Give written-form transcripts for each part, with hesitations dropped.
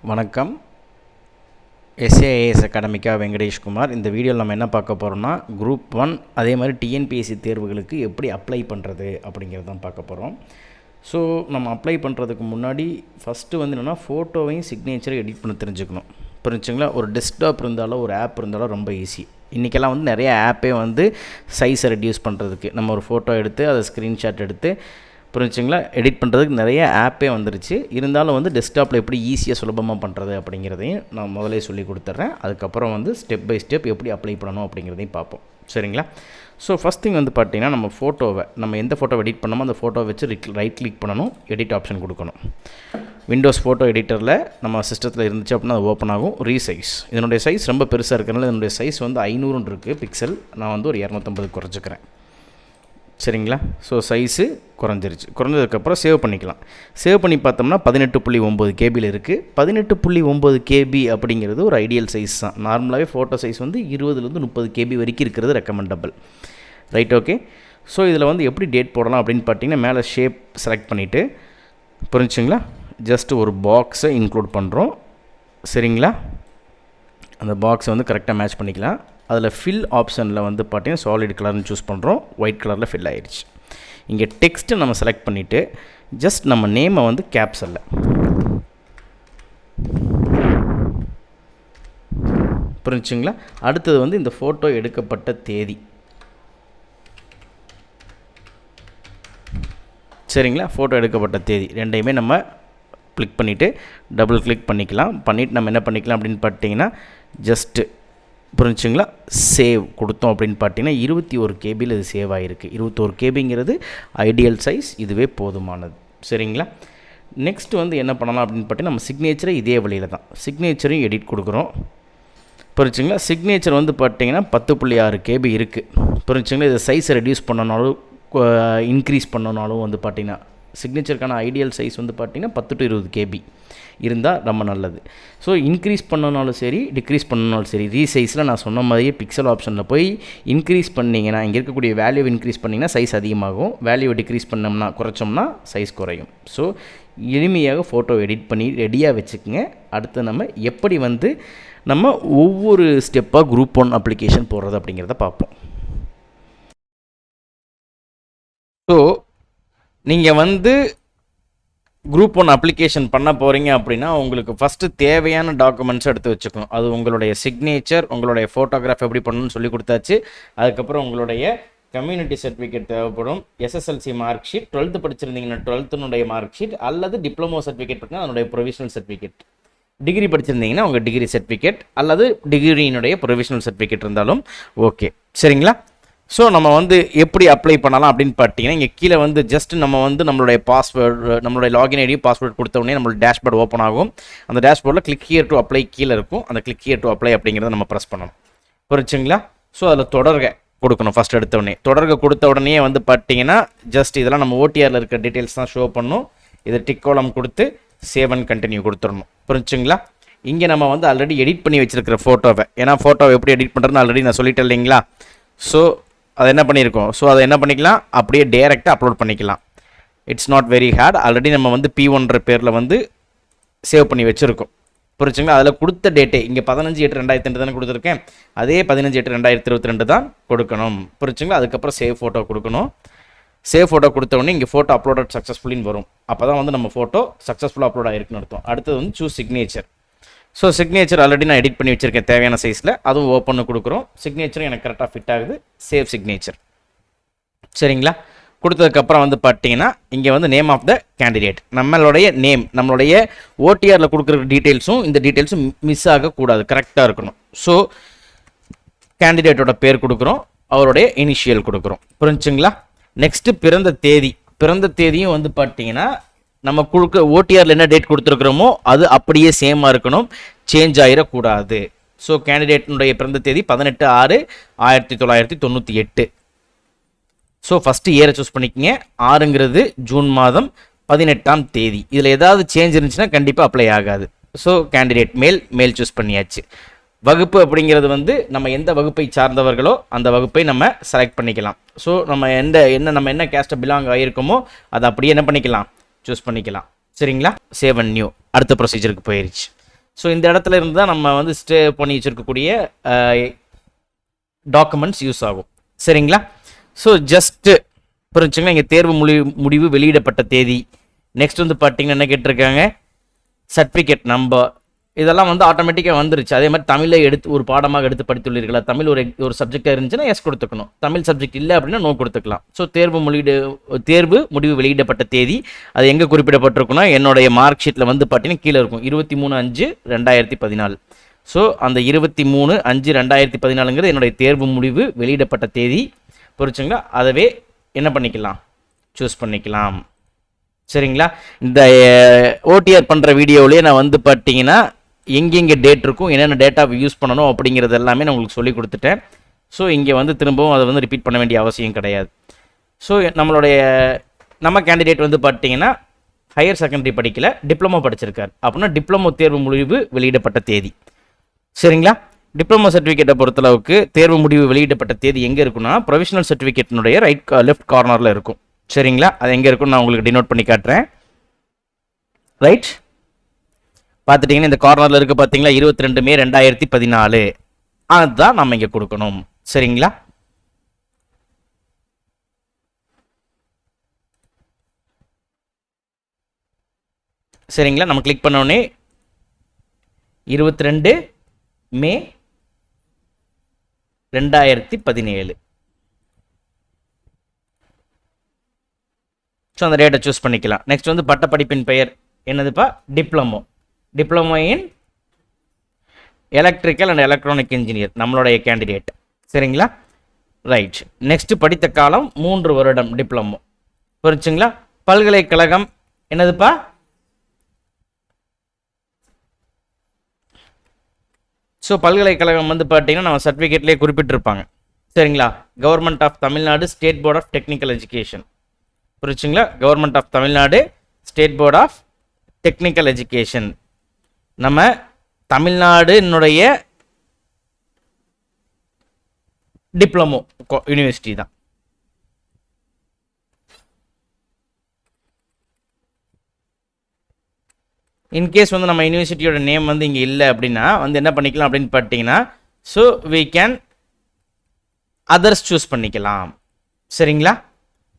வணக்கம். எஸ்ஏஏஎஸ் அகாடமிக்கா வெங்கடேஷ்குமார். இந்த வீடியோவில் நம்ம என்ன பார்க்க போகிறோம்னா, குரூப் 1 அதே மாதிரி டிஎன்பிஎஸ்சி தேர்வுகளுக்கு எப்படி அப்ளை பண்ணுறது அப்படிங்கிறது தான் பார்க்க போகிறோம். ஸோ நம்ம அப்ளை பண்ணுறதுக்கு முன்னாடி ஃபஸ்ட்டு என்னென்னா ஃபோட்டோவையும் சிக்னேச்சரை எடிட் பண்ண தெரிஞ்சுக்கணும். புரிஞ்சுங்களா? ஒரு டெஸ்க்டாப் இருந்தாலும் ஒரு ஆப் இருந்தாலும் ரொம்ப ஈஸி. இன்றைக்கெல்லாம் நிறைய ஆப்பே சைஸை ரெடியூஸ் பண்ணுறதுக்கு நம்ம ஒரு ஃபோட்டோ எடுத்து அதை ஸ்க்ரீன்ஷாட் எடுத்து புரிஞ்சுங்களா எடிட் பண்ணுறதுக்கு நிறைய ஆப்பே வந்துருச்சு. இருந்தாலும் டெஸ்க்டாப்பில் எப்படி ஈஸியாக சுலபமாக பண்ணுறது அப்படிங்கிறதையும் நான் முதலே சொல்லி கொடுத்துட்றேன். அதுக்கப்புறம் ஸ்டெப் பை ஸ்டெப் எப்படி அப்ளை பண்ணணும் அப்படிங்கிறதையும் பார்ப்போம். சரிங்களா? ஸோ ஃபஸ்ட் திங் பார்த்திங்கன்னா, நம்ம ஃபோட்டோவை நம்ம எந்த ஃபோட்டோவை எடிட் பண்ணோமோ அந்த ஃபோட்டோவை வச்சு ரைட் கிளிக் பண்ணணும், எடிட் ஆப்ஷன் கொடுக்கணும். விண்டோஸ் ஃபோட்டோ எடிட்டரில் நம்ம சிஸ்டத்தில் இருந்துச்சு அப்படின்னா அது ஓப்பன் ஆகும். ரீசைஸ், இதனுடைய சைஸ் ரொம்ப பெருசாக இருக்கிறனால இதனுடைய சைஸ் 500 இருக்குது பிக்சல். நான் ஒரு 250 குறைச்சிக்கிறேன். சரிங்களா? ஸோ சைஸு குறைஞ்சிருச்சு. குறைஞ்சதுக்கப்புறம் சேவ் பண்ணிக்கலாம். சேவ் பண்ணி பார்த்தோம்னா 18.9 கேபியில் இருக்குது. 18.9 கேபி அப்படிங்கிறது ஒரு ஐடியல் சைஸ் தான். நார்மலாகவே ஃபோட்டோ சைஸ் 20 to 30 கேபி வரைக்கும் இருக்கிறது ரெக்கமெண்டபிள். Right, okay. ஸோ இதில் எப்படி டேட் போடலாம் அப்படின்னு பார்த்தீங்கன்னா, மேலே ஷேப் செலக்ட் பண்ணிவிட்டு புரிஞ்சுங்களா, ஜஸ்ட் ஒரு பாக்ஸை இன்க்ளூட் பண்ணுறோம். சரிங்களா? அந்த பாக்ஸை கரெக்டாக மேட்ச் பண்ணிக்கலாம். அதில் ஃபில் ஆப்ஷனில் பார்த்தீங்கன்னா சாலிட் கலர்னு சூஸ் பண்ணுறோம். ஒயிட் கலரில் ஃபில் ஆயிடுச்சு. இங்கே டெக்ஸ்ட்டு நம்ம செலக்ட் பண்ணிவிட்டு ஜஸ்ட் நம்ம நேமை கேப்சலில் புரிஞ்சுங்களா. அடுத்தது இந்த ஃபோட்டோ எடுக்கப்பட்ட தேதி. சரிங்களா? ஃபோட்டோ எடுக்கப்பட்ட தேதி ரெண்டையுமே நம்ம கிளிக் பண்ணிவிட்டு டபுள் கிளிக் பண்ணிக்கலாம். பண்ணிவிட்டு நம்ம என்ன பண்ணிக்கலாம் அப்படின்னு பார்த்தீங்கன்னா, ஜஸ்ட்டு புரிஞ்சுங்களா சேவ் கொடுத்தோம் அப்படின்னு பார்த்தீங்கன்னா 21 கேபியில் இது சேவ் ஆகிருக்கு. 21 கேபிங்கிறது ஐடியல் சைஸ், இதுவே போதுமானது. சரிங்களா? நெக்ஸ்ட் என்ன பண்ணலாம் அப்படின்னு பார்த்தீங்கன்னா, நம்ம சிக்னேச்சரை இதே வழியில் தான் சிக்னேச்சரையும் எடிட் கொடுக்குறோம். புரிஞ்சுங்களா? சிக்னேச்சர் பார்த்தீங்கன்னா 10.6 கேபி இருக்குது. புரிஞ்சுங்களா? இதை சைஸை ரெடியூஸ் பண்ணனாலும் இன்க்ரீஸ் பண்ணனாலும் பார்த்தீங்கன்னா சிக்னேச்சருக்கான ஐடியல் சைஸ் பார்த்தீங்கன்னா 10 to 20 கேபி இருந்தால் ரொம்ப நல்லது. ஸோ இன்க்ரீஸ் பண்ணனாலும் சரி டிக்ரீஸ் பண்ணனாலும் சரி, ரீசைஸில் நான் சொன்ன மாதிரியே பிக்சல் ஆப்ஷனில் போய் இன்க்ரீஸ் பண்ணிங்கன்னா, இங்கே இருக்கக்கூடிய வேல்யூ இன்க்ரீஸ் பண்ணிங்கன்னா சைஸ் அதிகமாகும், வேல்யூவை டிக்ரீஸ் பண்ணோம்னா குறைச்சோம்னா சைஸ் குறையும். ஸோ எளிமையாக ஃபோட்டோ எடிட் பண்ணி ரெடியாக வச்சுக்கோங்க. அடுத்து நம்ம எப்படி நம்ம ஒவ்வொரு ஸ்டெப்பாக குரூப் 1 அப்ளிகேஷன் போடுறது அப்படிங்கிறத பார்ப்போம். ஸோ நீங்கள் குரூப் 1 அப்ளிகேஷன் பண்ண போகிறீங்க அப்படின்னா, உங்களுக்கு ஃபஸ்ட்டு தேவையான டாக்குமெண்ட்ஸ் எடுத்து வச்சுக்கணும். அது உங்களுடைய சிக்னேச்சர், உங்களுடைய ஃபோட்டோகிராஃப் எப்படி பண்ணணும்னு சொல்லி கொடுத்தாச்சு. அதுக்கப்புறம் உங்களுடைய கம்யூனிட்டி சர்டிஃபிகேட் தேவைப்படும், SSLC mark sheet, 12th படிச்சிருந்தீங்கன்னா 12th mark sheet, அல்லது டிப்ளமோ சர்டிஃபிகேட் பார்த்தீங்கன்னா அதனுடைய ப்ரொவிஷனல் சர்டிஃபிகேட், டிகிரி படிச்சிருந்தீங்கன்னா உங்கள் டிகிரி சர்டிஃபிகேட் அல்லது டிகிரியினுடைய ப்ரொவிஷனல் சர்டிஃபிகேட் இருந்தாலும் ஓகே. சரிங்களா? ஸோ நம்ம எப்படி அப்ளை பண்ணலாம் அப்படின்னு பார்த்தீங்கன்னா, இங்கே கீழே ஜஸ்ட் நம்ம நம்மளுடைய பாஸ்வேர்டு, நம்மளுடைய லாகின் ஐடி பாஸ்வேர்டு கொடுத்த உடனே நம்மளோட டேஷ்போர்டு ஓப்பன் ஆகும். அந்த டேஷ்போர்டில் கிளிக் ஹியர் டு அப்ளை கீழே இருக்கும். அந்த கிளிக் ஹியர் டு அப்ளை அப்படிங்கிறத நம்ம ப்ரெஸ் பண்ணணும். புரிஞ்சுங்களா? ஸோ அதில் தொடர்க கொடுக்கணும். ஃபஸ்ட் எடுத்த உடனே தொடர்க கொடுத்த உடனே பார்த்தீங்கன்னா ஜஸ்ட் இதெல்லாம் நம்ம ஓடிஆரில் இருக்க டீட்டெயில்ஸ் தான் ஷோ பண்ணணும். இதை டிக் கோலம் கொடுத்து சேவ் அண்ட் கண்டினியூ கொடுத்துடணும். புரிஞ்சுங்களா? இங்கே நம்ம ஆல்ரெடி எடிட் பண்ணி வச்சுருக்கிற ஃபோட்டோவை, ஏன்னா ஃபோட்டோவை எப்படி எடிட் பண்ணுறதுன்னு ஆல்ரெடி நான் சொல்லிட்டேன் இல்லைங்களா. ஸோ அதை என்ன பண்ணியிருக்கோம், ஸோ அதை என்ன பண்ணிக்கலாம், அப்படியே டேரெக்டாக அப்லோட் பண்ணிக்கலாம். It's not very hard. Already நம்ம P1 பேரில் சேவ் பண்ணி வச்சுருக்கோம். புரிஞ்சுங்களா? அதில் கொடுத்த டேட்டே இங்கே 15/8/2002 தானே கொடுத்துருக்கேன். அதே 15/8/2022 தான் கொடுக்கணும். புரிஞ்சுங்களா? அதுக்கப்புறம் சேவ் ஃபோட்டோ கொடுக்கணும். சேவ் ஃபோட்டோ கொடுத்த உடனே இங்கே ஃபோட்டோ அப்லோடட் சக்ஸஸ்ஃபுல்லின்னு வரும். அப்போ தான் நம்ம ஃபோட்டோ சக்ஸஸ்ஃபுல்லாக அப்லோட் ஆகிருக்குன்னு அர்த்தம். அடுத்தது choose signature. So signature already நான் எடிட் பண்ணி வச்சுருக்கேன் தேவையான சைஸில், அதுவும் ஓப்பன் கொடுக்குறோம். சிக்னேச்சரும் எனக்கு கரெக்டாக ஃபிட் ஆகுது. Save signature. சரிங்களா? கொடுத்ததுக்கப்புறம் பார்த்தீங்கன்னா இங்கே நேம் ஆஃப் த கேண்டிடேட், நம்மளுடைய நேம், நம்மளுடைய ஓடிஆரில் கொடுக்குற டீட்டெயில்ஸும் இந்த டீட்டெயில்ஸும் மிஸ் ஆகக்கூடாது, கரெக்டாக இருக்கணும். ஸோ கேண்டிடேட்டோட பேர் கொடுக்குறோம், அவருடைய இனிஷியல் கொடுக்குறோம். புரிஞ்சுங்களா? நெக்ஸ்ட்டு பிறந்த தேதி. பிறந்த தேதியும் பார்த்தீங்கன்னா நம்ம கொடுக்க ஓடிஆரில் என்ன டேட் கொடுத்துருக்குறோமோ அது அப்படியே சேமாக இருக்கணும், சேஞ்ச் ஆகிடக்கூடாது. ஸோ கேண்டிடேட்னுடைய பிறந்த தேதி 18/6/1998. ஸோ ஃபஸ்ட்டு இயரை சூஸ் பண்ணிக்கங்க. 6ங்கிறது ஜூன் மாதம் 18ஆம் தேதி. இதில் ஏதாவது சேஞ்ச் இருந்துச்சுன்னா கண்டிப்பாக அப்ளை ஆகாது. ஸோ கேண்டிடேட் மேல் சூஸ் பண்ணியாச்சு. வகுப்பு அப்படிங்கிறது நம்ம எந்த வகுப்பை சார்ந்தவர்களோ அந்த வகுப்பை நம்ம செலக்ட் பண்ணிக்கலாம். ஸோ நம்ம நம்ம என்ன கேஸ்ட்டை பிலாங் ஆகிருக்கோமோ அதை அப்படியே என்ன பண்ணிக்கலாம், சூஸ் பண்ணிக்கலாம். சரிங்களா? சேவ் அண்ட் நியூ அடுத்த ப்ரொசீஜருக்கு போயிடுச்சு. ஸோ இந்த இடத்துல இருந்து தான் நம்ம வந்து ஸ்டே பண்ணி வச்சுருக்கக்கூடிய டாக்குமெண்ட்ஸ் யூஸ் ஆகும். சரிங்களா? ஸோ ஜஸ்ட்டு புரிஞ்சுங்களா? இங்கே தேர்வு முடிவு வெளியிடப்பட்ட தேதி. நெக்ஸ்ட் வந்து பார்த்தீங்கன்னா என்ன கேட்டிருக்காங்க, சர்டிஃபிகேட் நம்பர். இதெல்லாம் வந்து ஆட்டோமேட்டிக்காக வந்துருச்சு. அதே மாதிரி தமிழை எடுத்து ஒரு பாடமாக எடுத்து படித்துள்ளீர்களா, தமிழ் ஒரு சப்ஜெக்டாக இருந்துச்சுன்னா எஸ் கொடுத்துக்கணும், தமிழ் சப்ஜெக்ட் இல்லை அப்படின்னா நோ கொடுத்துக்கலாம். ஸோ தேர்வு முடிவு வெளியிடப்பட்ட தேதி அது எங்கே குறிப்பிடப்பட்டிருக்குன்னா என்னுடைய மார்க் ஷீட்டில் வந்து பார்த்தீங்கன்னா கீழே இருக்கும் 23/5/2014. ஸோ அந்த 23/5/2014 என்னுடைய தேர்வு முடிவு வெளியிடப்பட்ட தேதி. புரிச்சுங்களா? அதவே என்ன பண்ணிக்கலாம், சூஸ் பண்ணிக்கலாம். சரிங்களா? இந்த ஓடிஆர் பண்ணுற வீடியோவிலே நான் வந்து பார்த்தீங்கன்னா எங்கெங்கே டேட் இருக்கும், என்னென்ன டேட்டாவை யூஸ் பண்ணணும் அப்படிங்கிறது எல்லாமே நான் உங்களுக்கு சொல்லி கொடுத்துட்டேன். ஸோ இங்கே வந்து திரும்பவும் அதை வந்து ரிப்பீட் பண்ண வேண்டிய அவசியம் கிடையாது. ஸோ நம்ம கேண்டிடேட் வந்து பார்த்தீங்கன்னா ஹையர் செகண்டரி படிக்கல, டிப்ளமோ படிச்சிருக்கார் அப்படின்னா டிப்ளமோ தேர்வு முடிவு வெளியிடப்பட்ட தேதி. சரிங்களா? டிப்ளமோ சர்டிஃபிகேட்டை பொறுத்தளவுக்கு தேர்வு முடிவு வெளியிடப்பட்ட தேதி எங்கே இருக்குன்னா ப்ரொவிஷனல் சர்டிஃபிகேட்டினுடைய லெஃப்ட் கார்னரில் இருக்கும். சரிங்களா? அது எங்கே இருக்குன்னு நான் உங்களுக்கு டினோட் பண்ணி காட்டுறேன். ரைட், பார்த்துட்டிங்கன்னா இந்த கார்னரில் இருக்குது பார்த்தீங்களா, 22 மே 2014. அதுதான் நம்ம இங்கே கொடுக்கணும். சரிங்களா? சரிங்களா? நம்ம கிளிக் பண்ணோடனே 22 மே 2017. ஸோ அந்த டேட்டை சூஸ் பண்ணிக்கலாம். நெக்ஸ்ட் வந்து பட்டப்படிப்பின் பெயர் என்னதுப்பா, diploma in electrical and electronic engineer நம்மளுடைய கேண்டிடேட். சரிங்களா? ரைட். நெக்ஸ்ட் படித்த காலம் 3 வருடம் டிப்ளமோ. புரிச்சுங்களா? பல்கலைக்கழகம் என்னதுப்பா, ஸோ பல்கலைக்கழகம் வந்து பார்த்தீங்கன்னா நம்ம சர்டிஃபிகேட்லேயே குறிப்பிட்டிருப்பாங்க. சரிங்களா? Government of Tamil Nadu, state board of technical education. புரிச்சுங்களா? Government of Tamil Nadu, state board of technical education நம்ம தமிழ்நாடுனுடைய டிப்ளமோ யூனிவர்சிட்டி தான். இன்கேஸ் வந்து நம்ம யூனிவர்சிட்டியோட நேம் வந்து இங்கே இல்லை அப்படின்னா வந்து என்ன பண்ணிக்கலாம் அப்படின்னு பார்த்தீங்கன்னா, so we can others choose பண்ணிக்கலாம். சரிங்களா?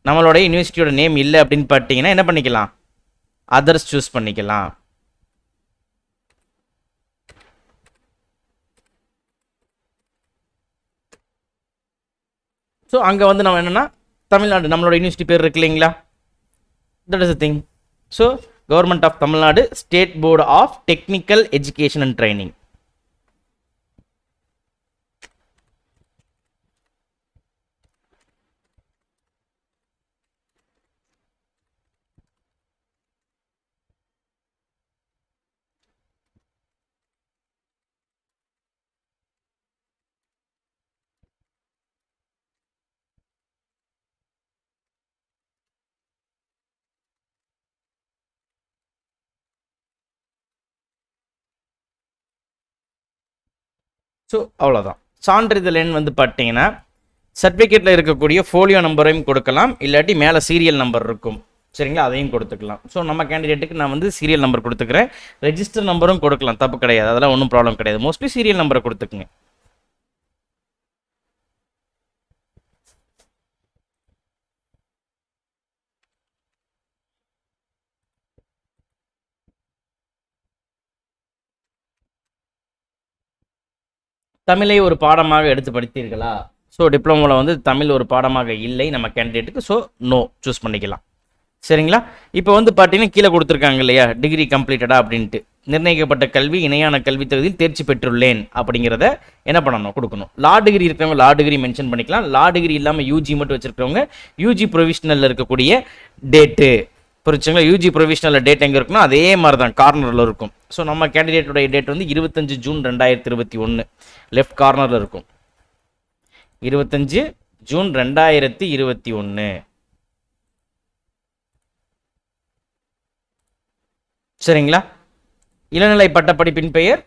நம்மளோட யூனிவர்சிட்டியோட நேம் இல்லை அப்படின்னு பார்த்தீங்கன்னா என்ன பண்ணிக்கலாம், அதர்ஸ் சூஸ் பண்ணிக்கலாம். ஸோ அங்கே வந்து நம்ம என்னென்னா தமிழ்நாடு நம்மளோட யூனிவர்சிட்டி பேர் இருக்கு இல்லைங்களா, that is the thing. So government of Tamil Nadu, state board of technical education and training. So அவ்வளோதான். சான்றிதழ் எண் வந்து பார்த்தீங்கன்னா சர்டிஃபிகேட்டில் இருக்கக்கூடிய ஃபோலியோ நம்பரையும் கொடுக்கலாம், இல்லாட்டி மேலே சீரியல் நம்பர் இருக்கும். சரிங்களா? அதையும் கொடுத்துக்கலாம். ஸோ நம்ம கேண்டிடேட்டுக்கு நான் வந்து சீரியல் நம்பர் கொடுத்துக்கிறேன். ரெஜிஸ்டர் நம்பரும் கொடுக்கலாம், தப்பு கிடையாது, அதெல்லாம் ஒன்றும் ப்ராப்ளம் கிடையாது. மோஸ்ட்லி சீரியல் நம்பரை கொடுத்துக்குங்க. தமிழை ஒரு பாடமாக எடுத்து படித்தீர்களா? ஸோ டிப்ளமோவில் வந்து தமிழ் ஒரு பாடமாக இல்லை நம்ம கேண்டிடேட்டுக்கு. ஸோ நோ சூஸ் பண்ணிக்கலாம். சரிங்களா? இப்போ வந்து பார்த்தீங்கன்னா கீழே கொடுத்துருக்காங்க இல்லையா, டிகிரி கம்ப்ளீட்டடா அப்படின்ட்டு. நிர்ணயிக்கப்பட்ட கல்வி இணையான கல்வி தகுதியில் தேர்ச்சி பெற்றுள்ளேன் அப்படிங்கிறத என்ன பண்ணணும், கொடுக்கணும். லா டிகிரி இருக்கிறவங்க லா டிகிரி மென்ஷன் பண்ணிக்கலாம். லா டிகிரி இல்லாமல் யூஜி மட்டும் வச்சுருக்கிறவங்க யூஜி ப்ரொவிஷனலில் இருக்கக்கூடிய டேட்டு. புரிச்சுங்களா? யூஜி ப்ரொவிஷனல் டேட் எங்கே இருக்குன்னா அதே மாதிரி தான் கார்னரில் இருக்கும். ஸோ நம்ம கேண்டிடேட்டுடைய டேட் வந்து 25 ஜூன் 2021 லெஃப்ட் கார்னரில் இருக்கும். 25 ஜூன் 2021. சரிங்களா? இளநிலை பட்டப்படிப்பின் பெயர்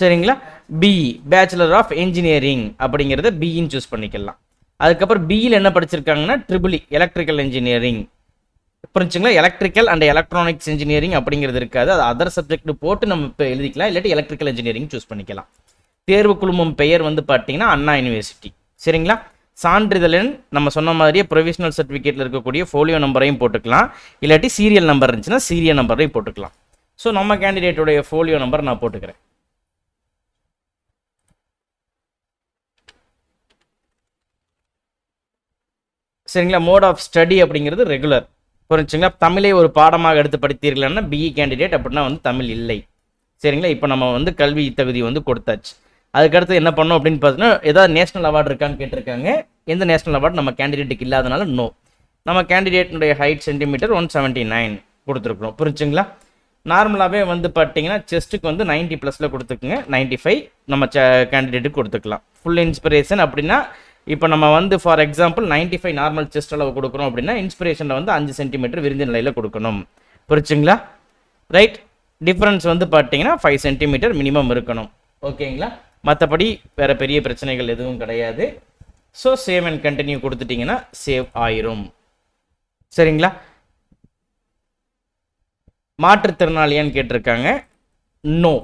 சரிங்களா, பிஇ பேச்சுலர் ஆஃப் இன்ஜினியரிங் அப்படிங்கிறத பிஇன்னு சூஸ் பண்ணிக்கலாம். அதுக்கப்புறம் பிஇயில் என்ன படிச்சிருக்காங்கன்னா ட்ரிபிள் எலக்ட்ரிக்கல் இன்ஜினியரிங். புரிஞ்சுங்களா? எலக்ட்ரிக்கல் அண்ட் எலக்ட்ரானிக்ஸ் இன்ஜினியரிங் அப்படிங்கிறது இருக்காது. அது அதர் சப்ஜெக்ட் போட்டு நம்ம இப்போ எழுதிக்கலாம், இல்லாட்டி எலக்ட்ரிக்கல் இன்ஜினியரிங் சூஸ் பண்ணிக்கலாம். தேர்வு குழுமம் பெயர் வந்து பார்த்தீங்கன்னா அண்ணா யூனிவர்சிட்டி. சரிங்களா? சான்றிதழின் நம்ம சொன்ன மாதிரியே ப்ரொவிஷனல் சர்டிஃபிகேட்டில் இருக்கக்கூடிய ஃபோலியோ நம்பரையும் போட்டுக்கலாம், இல்லாட்டி சீரியல் நம்பர் இருந்துச்சுன்னா சீரியல் நம்பரையும் போட்டுக்கலாம். ஸோ நம்ம கேண்டிடேட்டுடைய ஃபோலியோ நம்பர் நான் போட்டுக்கிறேன். சரிங்களா? மோட் ஆஃப் ஸ்டடி அப்படிங்கிறது ரெகுலர். புரிஞ்சுங்களா? தமிழை ஒரு பாடமாக எடுத்து படித்தீர்கள்னா பிஇ கேண்டிடேட், அப்படின்னா வந்து தமிழ் இல்லை. சரிங்களா? இப்போ நம்ம வந்து கல்வி தகுதி வந்து கொடுத்தாச்சு. அதுக்கடுத்து என்ன பண்ணோம் அப்படின்னு பார்த்தீங்கன்னா, ஏதாவது நேஷனல் அவார்டு இருக்கான்னு கேட்டிருக்காங்க. எந்த நேஷனல் அவார்டு நம்ம கேண்டிடேட்டுக்கு இல்லாதனால நோ. நம்ம கேண்டிடேட்னுடைய ஹைட் சென்டிமீட்டர் 179 கொடுத்துருக்குறோம். புரிஞ்சுங்களா? நார்மலாகவே வந்து பார்த்தீங்கன்னா செஸ்ட்டுக்கு வந்து 90+ கொடுத்துக்குங்க, 95 நம்ம கேண்டிடேட்டுக்கு கொடுத்துக்கலாம். ஃபுல் இன்ஸ்பிரேஷன் அப்படின்னா இப்போ நம்ம வந்து ஃபார் எக்ஸாம்பிள் 95 நார்மல் செஸ்ட் அளவு கொடுக்குறோம் அப்படின்னா இன்ஸ்பிரேஷனில் வந்து 5 சென்டிமீட்டர் விரிஞ்ச நிலையில் கொடுக்கணும். புரிச்சுங்களா? ரைட். டிஃப்ரென்ஸ் வந்து பார்த்தீங்கன்னா 5 சென்டிமீட்டர் மினிமம் இருக்கணும். ஓகேங்களா? மற்றபடி வேறு பெரிய பிரச்சனைகள் எதுவும் கிடையாது. ஸோ சேவ் அண்ட் கண்டினியூ கொடுத்துட்டிங்கன்னா சேவ் ஆயிரும். சரிங்களா? மாற்றுத்திறனாளியான்னு கேட்டிருக்காங்க. நோ,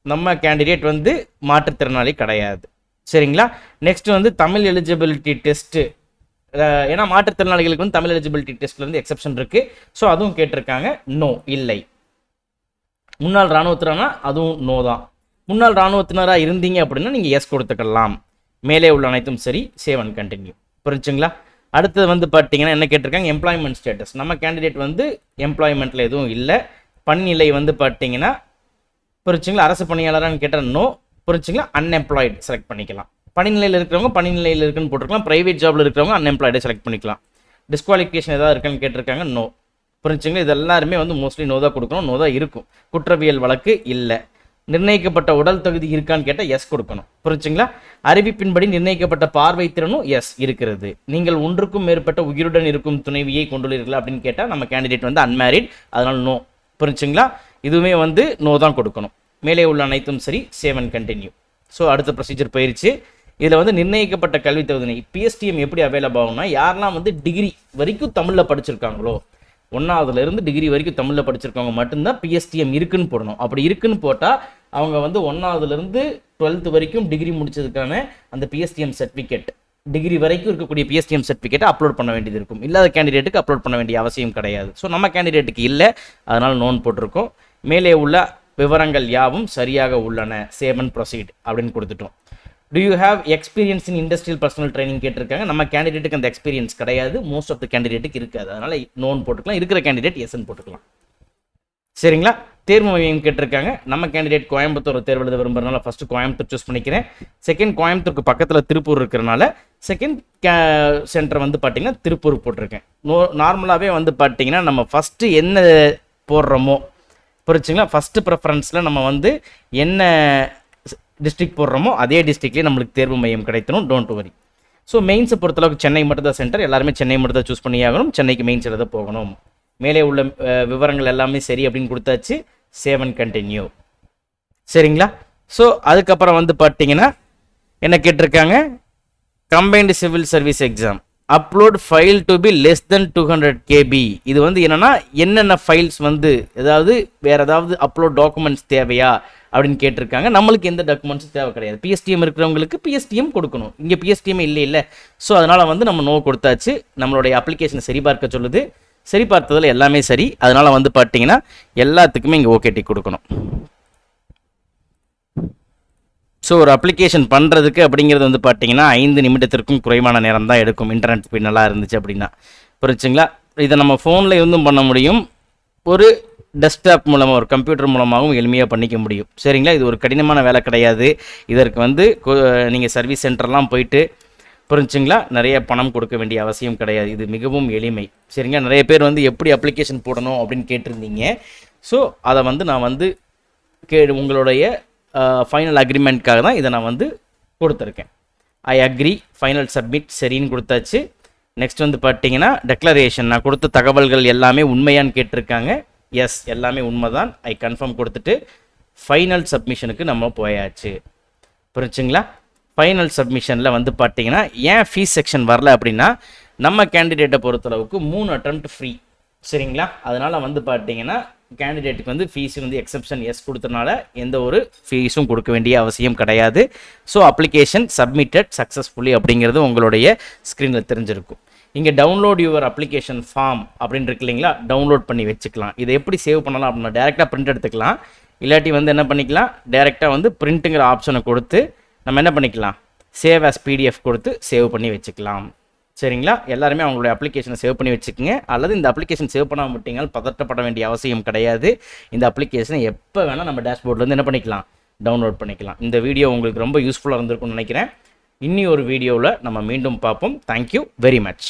நம்ம கேண்டிடேட் வந்து மாற்றுத்திறனாளி கிடையாது. சரிங்களா? நெக்ஸ்ட் வந்து தமிழ் எலிஜிபிலிட்டி டெஸ்ட்டு, ஏன்னா மாற்றுத்திறனாளிகளுக்கு வந்து தமிழ் எலிஜிபிலிட்டி டெஸ்ட்லேருந்து எக்ஸப்ஷன் இருக்குது. ஸோ அதுவும் கேட்டிருக்காங்க. நோ, இல்லை. முன்னாள் இராணுவத்தினரா, அதுவும் நோ தான். முன்னாள் இராணுவத்தினராக இருந்தீங்க அப்படின்னா நீங்கள் எஸ் கொடுத்துக்கலாம். மேலே உள்ள அனைத்தும் சரி. Save and continue. புரிஞ்சுங்களா? அடுத்தது வந்து பார்த்தீங்கன்னா என்ன கேட்டிருக்காங்க, எம்ப்ளாய்மெண்ட் ஸ்டேட்டஸ். நம்ம கேண்டிடேட் வந்து எம்ப்ளாய்மெண்ட்டில் எதுவும் இல்லை. பணிநிலை வந்து பார்த்தீங்கன்னா புரிஞ்சுங்களா, அரசு பணியாளரான்னு கேட்டால் நோ. புரிஞ்சுங்களா, அன்எம்ப்ளாய்டு செலக்ட் பண்ணிக்கலாம். பணிநிலையில் இருக்கிறவங்க பணிநிலையில் இருக்குன்னு போட்டிருக்கலாம். ப்ரைவேட் ஜாபில் இருக்கிறவங்க அன்எம்ப்ளாய்டை செலக்ட் பண்ணிக்கலாம். டிஸ்குவாலிஃபிகேஷன் ஏதாவது இருக்குன்னு கேட்டிருக்காங்க. நோ. புரிஞ்சுங்களா? இது எல்லாருமே வந்து மோஸ்ட்லி நோ தான் கொடுக்கணும், நோ தான் இருக்கும். குற்றவியல் வழக்கு இல்லை. நிர்ணயிக்கப்பட்ட உடல் தகுதி இருக்கான்னு கேட்டால் எஸ் கொடுக்கணும். புரிஞ்சுங்களா? அறிவிப்பின்படி நிர்ணயிக்கப்பட்ட பார்வை திறனும் எஸ் இருக்கிறது. நீங்கள் ஒன்றுக்கும் மேற்பட்ட உயிருடன் இருக்கும் துணைவியை கொண்டுள்ளீர்களா அப்படின்னு கேட்டால் நம்ம கேண்டிடேட் வந்து அன்மேரிட், அதனால நோ. புரிஞ்சுங்களா? இதுவுமே வந்து நோ தான் கொடுக்கணும். மேலே உள்ள அனைத்தும் சரி. Save and continue. ஸோ அடுத்த ப்ரொசீஜர் போயிடுச்சு. இதில் வந்து நிர்ணயிக்கப்பட்ட கல்வி தகுதி பிஎஸ்டிஎம் எப்படி அவைலபிள் ஆகும்னா, யாரெல்லாம் வந்து டிகிரி வரைக்கும் தமிழில் படிச்சிருக்காங்களோ, 1ஆவதுலேருந்து டிகிரி வரைக்கும் தமிழில் படிச்சிருக்கவங்க மட்டும்தான் பிஎஸ்டிஎம் இருக்குன்னு போடணும். அப்படி இருக்குன்னு போட்டால் அவங்க வந்து 1ஆவதுலேருந்து 12th வரைக்கும் டிகிரி முடிச்சதுக்கான அந்த பிஎஸ்டிஎம் சர்டிஃபிகேட், டிகிரி வரைக்கும் இருக்கக்கூடிய பிஎஸ்டிஎம் சர்டிஃபிகேட்டை அப்லோட் பண்ண வேண்டியது இருக்கும். இல்லாத கேண்டிடேட்டுக்கு அப்லோட் பண்ண வேண்டிய அவசியம் கிடையாது. ஸோ நம்ம கேண்டிடேட்டுக்கு இல்லை, அதனால் நோன் போட்டிருக்கோம். மேலே உள்ள விவரங்கள் யாவும் சரியாக உள்ளன. சேவ் அண்ட் ப்ரொசீட் அப்படின்னு கொடுத்துட்டோம். To you have experience in industrial personal training கேட்டிருக்காங்க. நம்ம கேண்டிடேட்டுக்கு அந்த எக்ஸ்பீரியன்ஸ் கிடையாது, மோஸ்ட் ஆஃப் த கேண்டிடேட்டுக்கு இருக்காது. அதனால் நோன் போட்டுக்கலாம். இருக்கிற கேண்டிடேட் எஸ்ன்னு போட்டுக்கலாம். சரிங்களா? தேர்வு மையம் கேட்டிருக்காங்க. நம்ம கேண்டிடேட் கோயம்புத்தூர் தேர்வு எழுத விரும்புறதுனால ஃபஸ்ட்டு கோயம்புத்தூர் சூஸ் பண்ணிக்கிறேன். செகண்ட், கோயம்புத்தூருக்கு பக்கத்தில் திருப்பூர் இருக்கிறனால செகண்ட் சென்டர் வந்து பார்த்தீங்கன்னா திருப்பூர் போட்டிருக்கேன். நார்மலாகவே வந்து பார்த்தீங்கன்னா நம்ம ஃபஸ்ட்டு என்ன போடுறோமோ, புரிச்சுங்களா, ஃபஸ்ட்டு ப்ரிஃபரன்ஸில் நம்ம வந்து என்ன டிஸ்ட்ரிக்ட் போடுறோமோ அதே டிஸ்ட்ரிக்ட்லேயே நம்மளுக்கு தேர்வு மையம் கிடைத்தணும். Don't worry. ஸோ மெயின்ஸை பொறுத்தளவுக்கு சென்னை மட்டும் தான் சென்டர். எல்லாருமே சென்னை மட்டும் தான் சூஸ் பண்ணி ஆகணும். சென்னைக்கு மெயின்ஸ் எழுத போகணும். மேலே உள்ள விவரங்கள் எல்லாமே சரி அப்படின்னு கொடுத்தாச்சு. Save and continue. சரிங்களா? ஸோ அதுக்கப்புறம் வந்து பார்த்தீங்கன்னா என்ன கேட்டிருக்காங்க, combined civil service exam upload file to be less than 200 KB. இது வந்து என்னென்னா என்னென்ன ஃபைல்ஸ் வந்து ஏதாவது வேறு ஏதாவது அப்லோட் டாக்குமெண்ட்ஸ் தேவையா அப்படின்னு கேட்டிருக்காங்க. நம்மளுக்கு எந்த டாக்குமெண்ட்ஸும் தேவை கிடையாது. பிஎஸ்டிஎம் இருக்கிறவங்களுக்கு பிஎஸ்டிஎம் கொடுக்கணும். இங்கே பிஎஸ்டிஎம் இல்லை. ஸோ அதனால் வந்து நம்ம நோ கொடுத்தாச்சு. நம்மளுடைய அப்ளிகேஷனை சரிபார்க்க சொல்லுது. சரி பார்த்ததில் எல்லாமே சரி. அதனால் வந்து பார்த்தீங்கன்னா எல்லாத்துக்குமே இங்கே ஓகே டிக் கொடுக்கணும். ஸோ ஒரு அப்ளிகேஷன் பண்ணுறதுக்கு அப்படிங்கிறது வந்து பார்த்தீங்கன்னா 5 நிமிடத்திற்கும் குறைவான நேரம் தான் எடுக்கும். இன்டர்நெட் ஸ்பீட் நல்லா இருந்துச்சு அப்படின்னா. புரிச்சுங்களா? இதை நம்ம ஃபோனில் இருந்தும் பண்ண முடியும், ஒரு டெஸ்க்டாப் மூலமாக ஒரு கம்ப்யூட்டர் மூலமாகவும் எளிமையாக பண்ணிக்க முடியும். சரிங்களா? இது ஒரு கடினமான வேலை கிடையாது. இதற்கு வந்து நீங்கள் சர்வீஸ் சென்டர்லாம் போயிட்டு புரிஞ்சுங்களா நிறைய பணம் கொடுக்க வேண்டிய அவசியம் கிடையாது. இது மிகவும் எளிமை. சரிங்களா? நிறைய பேர் வந்து எப்படி அப்ளிகேஷன் போடணும் அப்படின்னு கேட்டிருந்தீங்க. ஸோ அதை வந்து நான் வந்து உங்களுடைய ஃபைனல் அக்ரிமெண்ட்காக தான் இதை நான் வந்து கொடுத்துருக்கேன். ஐ அக்ரி, ஃபைனல் சப்மிட் சரின்னு கொடுத்தாச்சு. நெக்ஸ்ட் வந்து பார்த்தீங்கன்னா டெக்ளரேஷன், நான் கொடுத்த தகவல்கள் எல்லாமே உண்மையான்னு கேட்டிருக்காங்க. எஸ், எல்லாமே உண்மை தான். ஐ கன்ஃபார்ம் கொடுத்துட்டு ஃபைனல் சப்மிஷனுக்கு நம்ம போயாச்சு. புரிஞ்சுங்களா? ஃபைனல் சப்மிஷனில் வந்து பார்த்தீங்கன்னா ஏன் ஃபீஸ் செக்ஷன் வரல அப்படின்னா, நம்ம கேண்டிடேட்டை பொறுத்தளவுக்கு 3 அட்டெம்ப்ட் ஃப்ரீ. சரிங்களா? அதனால் வந்து பார்த்தீங்கன்னா கேண்டிடேட்டுக்கு வந்து ஃபீஸ் வந்து எக்ஸப்ஷன் எஸ் கொடுத்தனால எந்த ஒரு ஃபீஸும் கொடுக்க வேண்டிய அவசியம் கிடையாது. ஸோ அப்ளிகேஷன் சப்மிட்டட் சக்ஸஸ்ஃபுல்லி அப்படிங்கிறது உங்களுடைய ஸ்க்ரீனில் தெரிஞ்சிருக்கும். இங்கே டவுன்லோட் யுவர் அப்ளிகேஷன் ஃபார்ம் அப்படின்னு இருக்கு இல்லைங்களா, டவுன்லோட் பண்ணி வச்சுக்கலாம். இதை எப்படி சேவ் பண்ணலாம் அப்படின்னா டேரெக்டாக பிரிண்ட் எடுத்துக்கலாம். இல்லாட்டி வந்து என்ன பண்ணிக்கலாம், டேரெக்டாக வந்து பிரிண்ட்டுங்கிற ஆப்ஷனை கொடுத்து நம்ம என்ன பண்ணிக்கலாம், சேவ் ஆஸ் பிடிஎஃப் கொடுத்து சேவ் பண்ணி வச்சுக்கலாம். சரிங்களா? எல்லாருமே அவங்களுடைய அப்ளிகேஷனை சேவ் பண்ணி வச்சுக்கோங்க. அல்லது இந்த அப்ளிகேஷன் சேவ் பண்ணாமல் விட்டீங்கன்னா பதட்டப்பட வேண்டிய அவசியம் கிடையாது. இந்த அப்ளிகேஷனை எப்போ வேணால் நம்ம டேஷ்போர்ட்லேருந்து என்ன பண்ணிக்கலாம், டவுன்லோட் பண்ணிக்கலாம். இந்த வீடியோ உங்களுக்கு ரொம்ப யூஸ்ஃபுல்லாக இருந்திருக்கும்னு நினைக்கிறேன். இன்னி ஒரு வீடியோவில் நம்ம மீண்டும் பார்ப்போம். Thank you very much.